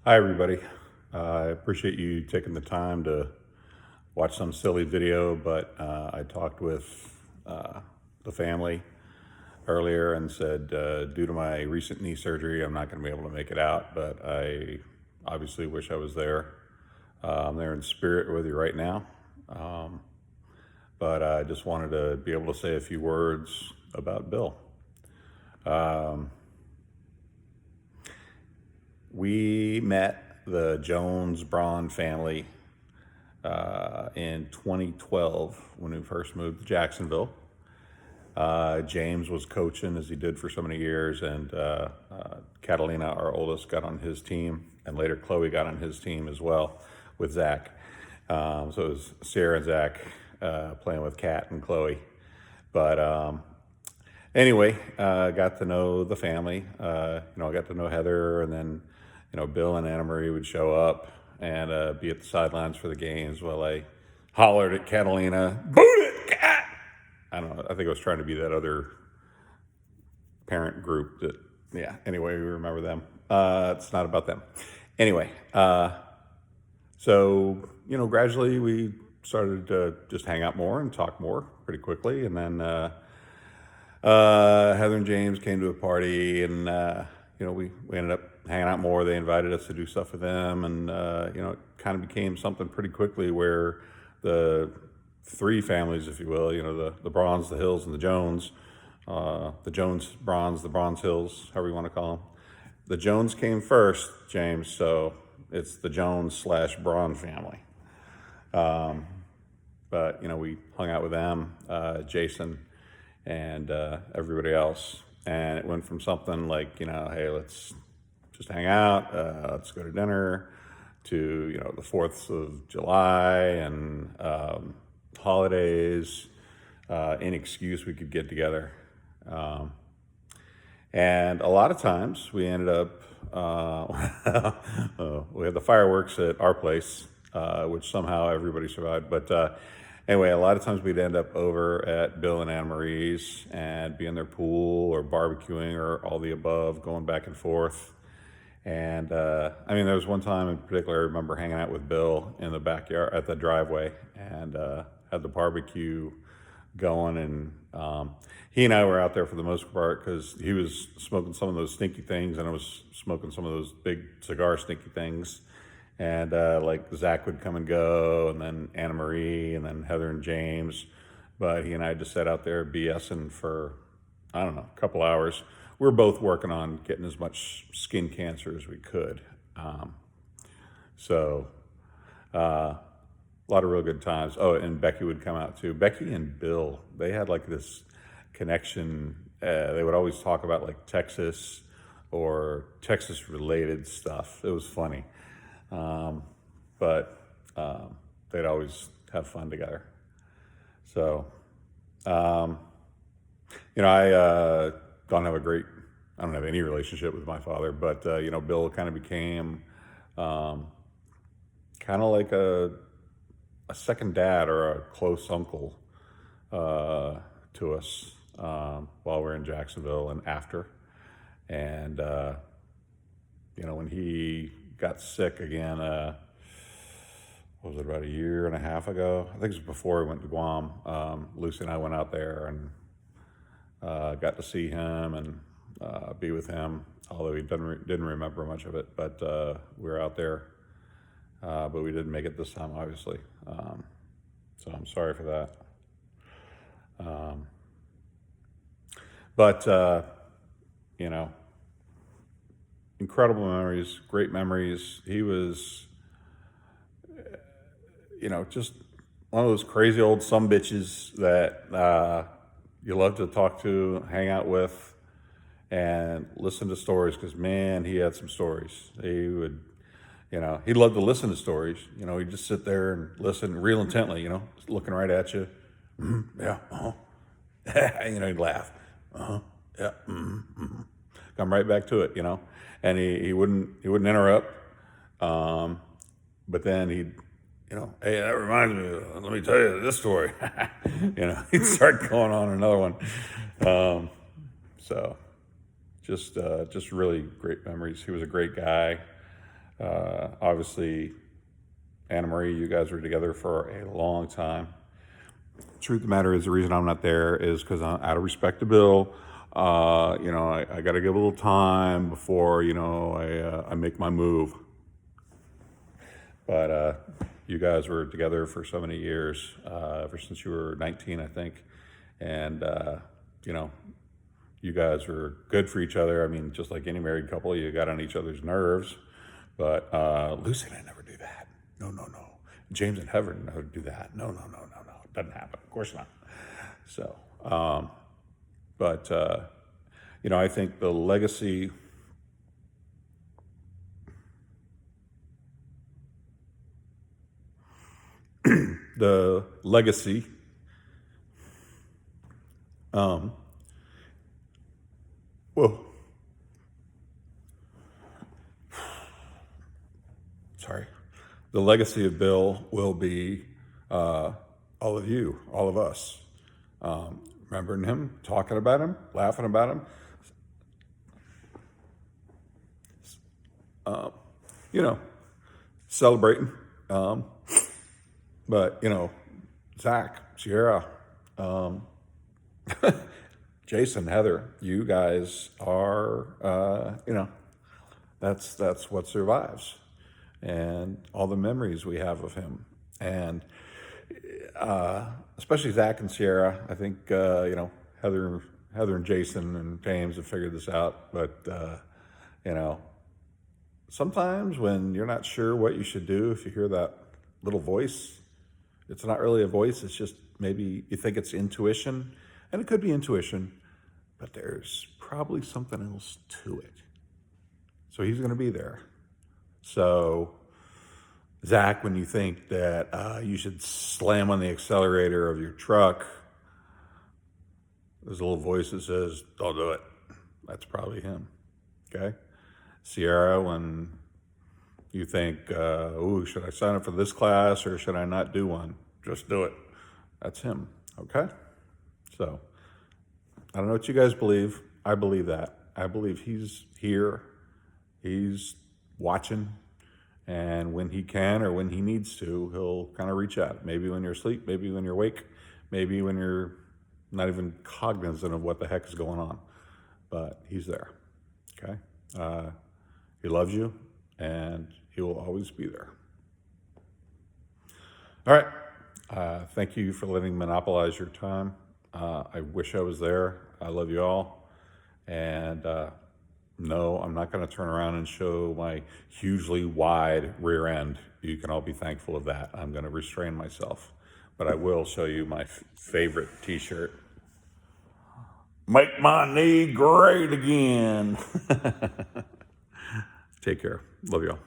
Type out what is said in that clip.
Hi, everybody. I appreciate you taking the time to watch some silly video, but I talked with the family earlier and said, due to my recent knee surgery, I'm not going to be able to make it out, but I obviously wish I was there. I'm there in spirit with you right now, but I just wanted to be able to say a few words about Bill. We met the Jones Braun family in 2012 when we first moved to Jacksonville. James was coaching as he did for so many years, and Catalina, our oldest, got on his team, and later Chloe got on his team as well with Zach. So it was Sarah and Zach playing with Kat and Chloe. But anyway, got to know the family. I got to know Heather, and then Bill and Anna Marie would show up and be at the sidelines for the games while I hollered at Catalina, "Boot it, Cat!" I don't know. I think I was trying to be that other parent group that, yeah. Anyway, we remember them. It's not about them. Anyway, so gradually we started to just hang out more and talk more pretty quickly, and then Heather and James came to a party, and we ended up hanging out more. They invited us to do stuff with them, and it kind of became something pretty quickly where the three families, if you will, the Brauns, the Hills, and the Jones, the Jones Brauns, the Brauns Hills, however you want to call them. The Jones came first, James, so it's the Jones/Braun family. But we hung out with them, Jason, and everybody else, and it went from something like, hey, let's just hang out, let's go to dinner, to the 4th of July and holidays, any excuse we could get together. And a lot of times we ended up, we had the fireworks at our place, which somehow everybody survived. But anyway, a lot of times we'd end up over at Bill and Anna Marie's and be in their pool or barbecuing or all the above, going back and forth. And there was one time in particular, I remember hanging out with Bill in the backyard at the driveway, and had the barbecue going, and he and I were out there for the most part because he was smoking some of those stinky things and I was smoking some of those big cigar stinky things. And like Zach would come and go, and then Anna Marie, and then Heather and James. But he and I just sat out there BSing for, I don't know, a couple hours. We were both working on getting as much skin cancer as we could. So a lot of real good times. Oh, and Becky would come out too. Becky and Bill, they had like this connection. They would always talk about like Texas or Texas related stuff. It was funny. But they'd always have fun together. So, I I don't have any relationship with my father, but, Bill kind of became kind of like a second dad or a close uncle to us while we're in Jacksonville and after. And, when he got sick again, what was it, about a year and a half ago? I think it was before we went to Guam. Lucy and I went out there and got to see him and be with him, although he didn't remember much of it. But we were out there, but we didn't make it this time, obviously. So I'm sorry for that. But incredible memories, great memories. He was, just one of those crazy old sumbitches that you love to talk to, hang out with, and listen to stories, because, man, he had some stories. He would, he'd love to listen to stories. He'd just sit there and listen real intently, just looking right at you. Yeah, he'd laugh. Yeah, come right back to it, and he wouldn't interrupt. But then he'd, hey, that reminds me, let me tell you this story. He'd start going on another one. So just really great memories. He was a great guy. Obviously, Anna Marie, you guys were together for a long time. Truth of the matter is, the reason I'm not there is because, out of respect to Bill, I got to give a little time before, I make my move. But you guys were together for so many years, ever since you were 19, I think. And, you guys were good for each other. I mean, just like any married couple, you got on each other's nerves. But Lucy and I never do that. No, no, no. James and Heather never do that. No, no, no, no, no. It doesn't happen. Of course not. So, but I think the legacy. The legacy. Well, sorry. The legacy of Bill will be all of you, all of us. Remembering him, talking about him, laughing about him. Celebrating. But, Zach, Sierra, Jason, Heather, you guys are, that's what survives. And all the memories we have of him. And especially Zach and Sierra, I think, Heather and Jason and James have figured this out. But, sometimes when you're not sure what you should do, if you hear that little voice, it's not really a voice. It's just maybe you think it's intuition, and it could be intuition, but there's probably something else to it. So he's going to be there. So, Zach, when you think that you should slam on the accelerator of your truck, there's a little voice that says, don't do it. That's probably him. Okay? Sierra, when you think, should I sign up for this class or should I not do one? Just do it. That's him. Okay? So, I don't know what you guys believe. I believe that. I believe he's here. He's watching. And when he can or when he needs to, he'll kind of reach out. Maybe when you're asleep, maybe when you're awake, maybe when you're not even cognizant of what the heck is going on. But he's there. Okay? He loves you, and he will always be there. All right. Thank you for letting me monopolize your time. I wish I was there. I love you all. And no, I'm not going to turn around and show my hugely wide rear end. You can all be thankful of that. I'm going to restrain myself. But I will show you my favorite t-shirt. Make my knee great again. Take care. Love y'all.